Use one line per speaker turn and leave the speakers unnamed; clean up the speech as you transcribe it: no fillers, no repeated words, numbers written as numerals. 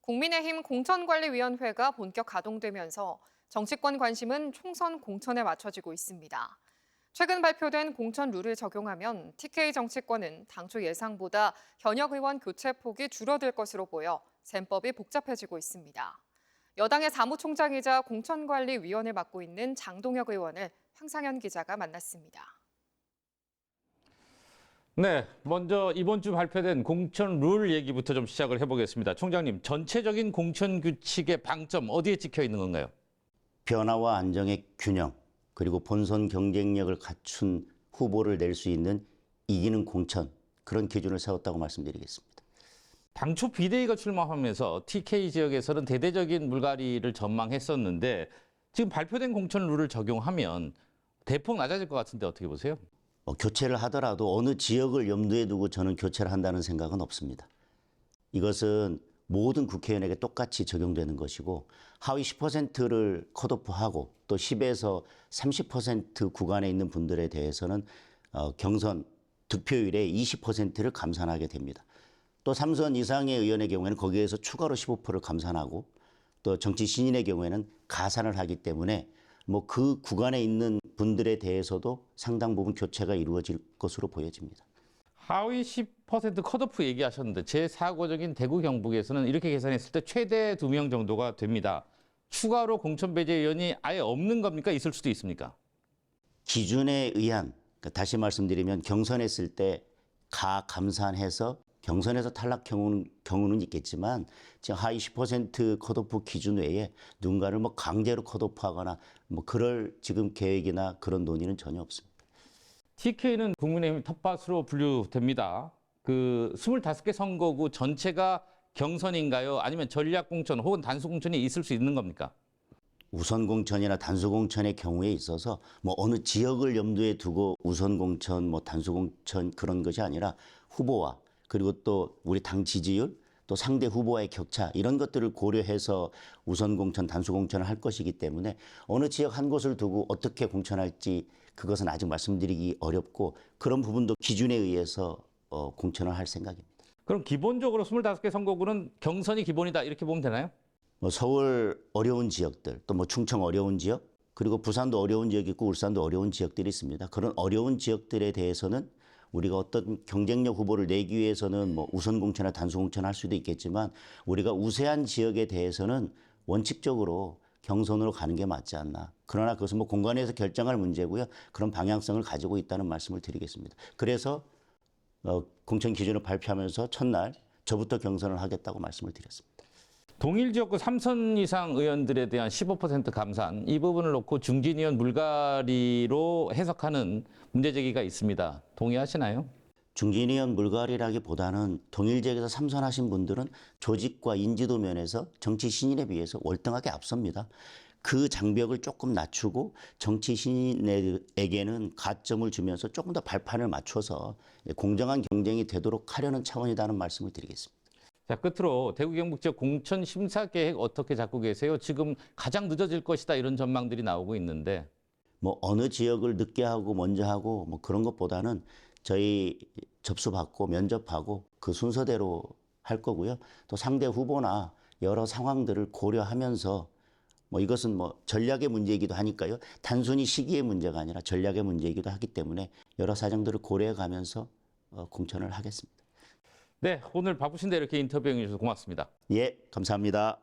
국민의힘 공천관리위원회가 본격 가동되면서 정치권 관심은 총선 공천에 맞춰지고 있습니다. 최근 발표된 공천 룰을 적용하면 TK 정치권은 당초 예상보다 현역 의원 교체 폭이 줄어들 것으로 보여 셈법이 복잡해지고 있습니다. 여당의 사무총장이자 공천관리위원을 맡고 있는 장동혁 의원을 황상현 기자가 만났습니다.
네, 먼저 이번 주 발표된 공천 룰 얘기부터 좀 시작을 해보겠습니다. 총장님, 전체적인 공천 규칙의 방점 어디에 찍혀 있는 건가요?
변화와 안정의 균형, 그리고 본선 경쟁력을 갖춘 후보를 낼 수 있는 이기는 공천, 그런 기준을 세웠다고 말씀드리겠습니다.
당초 비대위가 출마하면서 TK 지역에서는 대대적인 물갈이를 전망했었는데 지금 발표된 공천 룰을 적용하면 대폭 낮아질 것 같은데 어떻게 보세요?
교체를 하더라도 어느 지역을 염두에 두고 저는 교체를 한다는 생각은 없습니다. 이것은 모든 국회의원에게 똑같이 적용되는 것이고 하위 10%를 컷오프하고 또 10에서 30% 구간에 있는 분들에 대해서는 경선 득표율의 20%를 감산하게 됩니다. 또 3선 이상의 의원의 경우에는 거기에서 추가로 15%를 감산하고 또 정치 신인의 경우에는 가산을 하기 때문에 뭐 그 구간에 있는 분들에 대해서도 상당 부분 교체가 이루어질 것으로 보여집니다.
하위 10% 컷오프 얘기하셨는데 제4고적인 대구 경북에서는 이렇게 계산했을 때 최대 2명 정도가 됩니다. 추가로 공천 배제 의원이 아예 없는 겁니까? 있을 수도 있습니까?
기준에 의한, 다시 말씀드리면 경선했을 때 감산해서 경선에서 탈락 경우는 있겠지만 지금 하위 10% 컷오프 기준 외에 누군가를 뭐 강제로 컷오프하거나 뭐 그럴 지금 계획이나 그런 논의는 전혀 없습니다.
TK는 국민의힘 텃밭으로 분류됩니다. 그 25개 선거구 전체가 경선인가요? 아니면 전략공천 혹은 단수공천이 있을 수 있는 겁니까?
우선공천이나 단수공천의 경우에 있어서 뭐 어느 지역을 염두에 두고 우선공천, 뭐 단수공천 그런 것이 아니라 후보와 그리고 또 우리 당 지지율, 또 상대 후보와의 격차 이런 것들을 고려해서 우선 공천, 단수 공천을 할 것이기 때문에 어느 지역 한 곳을 두고 어떻게 공천할지 그것은 아직 말씀드리기 어렵고 그런 부분도 기준에 의해서 공천을 할 생각입니다.
그럼 기본적으로 25개 선거구는 경선이 기본이다 이렇게 보면 되나요?
뭐 서울 어려운 지역들, 또 뭐 충청 어려운 지역, 그리고 부산도 어려운 지역이 있고 울산도 어려운 지역들이 있습니다. 그런 어려운 지역들에 대해서는 우리가 어떤 경쟁력 후보를 내기 위해서는 뭐 우선 공천이나 단수 공천을 할 수도 있겠지만 우리가 우세한 지역에 대해서는 원칙적으로 경선으로 가는 게 맞지 않나. 그러나 그것은 뭐 공관위에서 결정할 문제고요. 그런 방향성을 가지고 있다는 말씀을 드리겠습니다. 그래서 공천 기준을 발표하면서 첫날 저부터 경선을 하겠다고 말씀을 드렸습니다.
동일 지역구 3선 이상 의원들에 대한 15% 감산, 이 부분을 놓고 중진 의원 물갈이로 해석하는 문제 제기가 있습니다. 동의하시나요?
중진 의원 물갈이라기보다는 동일 지역에서 3선 하신 분들은 조직과 인지도 면에서 정치 신인에 비해서 월등하게 앞섭니다. 그 장벽을 조금 낮추고 정치 신인에게는 가점을 주면서 조금 더 발판을 맞춰서 공정한 경쟁이 되도록 하려는 차원이라는 말씀을 드리겠습니다.
자, 끝으로 대구 경북 지역 공천 심사 계획 어떻게 잡고 계세요? 지금 가장 늦어질 것이다 이런 전망들이 나오고 있는데.
뭐 어느 지역을 늦게 하고 먼저 하고 뭐 그런 것보다는 저희 접수받고 면접하고 그 순서대로 할 거고요. 또 상대 후보나 여러 상황들을 고려하면서 뭐 이것은 뭐 전략의 문제이기도 하니까요. 단순히 시기의 문제가 아니라 전략의 문제이기도 하기 때문에 여러 사정들을 고려해 가면서 공천을 하겠습니다.
네, 오늘 바쁘신데 이렇게 인터뷰해 주셔서 고맙습니다.
예, 감사합니다.